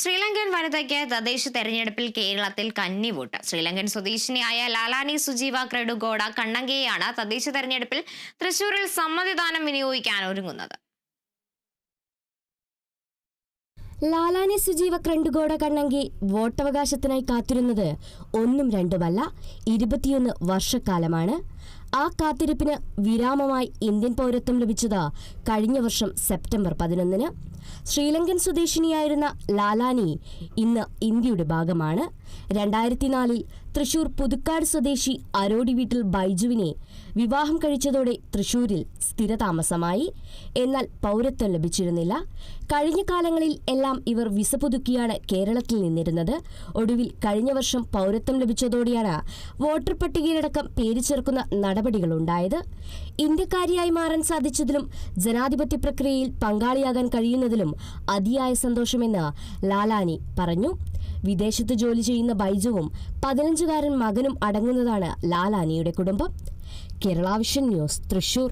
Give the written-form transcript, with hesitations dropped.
ശ്രീലങ്കൻ വനിതയ്ക്ക് തദ്ദേശ തെരഞ്ഞെടുപ്പിൽ കേരളത്തിൽ കന്നിവോട്ട്. ശ്രീലങ്കൻ സ്വദേശിനിയായ ലാലാനി സുജീവ ക്രെഡുഗോഡ കണ്ണങ്കയെയാണ് തദ്ദേശ തെരഞ്ഞെടുപ്പിൽ തൃശൂരിൽ സമ്മതിദാനം വിനിയോഗിക്കാൻ ഒരുങ്ങുന്നത്. ലാലാനി സുജീവ ക്രെഡുഗോഡ കണ്ണങ്കി വോട്ടവകാശത്തിനായി കാത്തിരുന്നത് ഒന്നും രണ്ടുമല്ല 21 വർഷക്കാലമാണ്. ആ കാത്തിരിപ്പിന് വിരാമമായി ഇന്ത്യൻ പൗരത്വം ലഭിച്ചത് കഴിഞ്ഞ വർഷം സെപ്റ്റംബർ 11-ന്. ശ്രീലങ്കൻ സ്വദേശിനിയായിരുന്ന ലാലാനി ഇന്ന് ഇന്ത്യയുടെ ഭാഗമാണ്. 2004-ൽ തൃശൂർ പുതുക്കാട് സ്വദേശി അരോടി വീട്ടിൽ ബൈജുവിനെ വിവാഹം കഴിച്ചതോടെ തൃശൂരിൽ സ്ഥിരതാമസമായി. എന്നാൽ പൗരത്വം ലഭിച്ചിരുന്നില്ല. കഴിഞ്ഞ കാലങ്ങളിൽ എല്ലാം ഇവർ വിസ പുതുക്കിയാണ് കേരളത്തിൽ നിന്നിരുന്നത്. ഒടുവിൽ കഴിഞ്ഞ വർഷം പൗരത്വം ലഭിച്ചതോടെയാണ് വോട്ടർ പട്ടികയിലടക്കം പേര് ചേർക്കുന്ന നടപടികളുണ്ടായത്. ഇന്ത്യക്കാരിയായി മാറാൻ സാധിച്ചതിലും ജനാധിപത്യ പ്രക്രിയയിൽ പങ്കാളിയാകാൻ കഴിയുന്നതിലും അതിയായ സന്തോഷമെന്ന് ലാലാനി പറഞ്ഞു. വിദേശത്ത് ജോലി ചെയ്യുന്ന ബൈജുവും 15-കാരൻ മകനും അടങ്ങുന്നതാണ് ലാലാനിയുടെ കുടുംബം. Kerala vision news, Thrissur.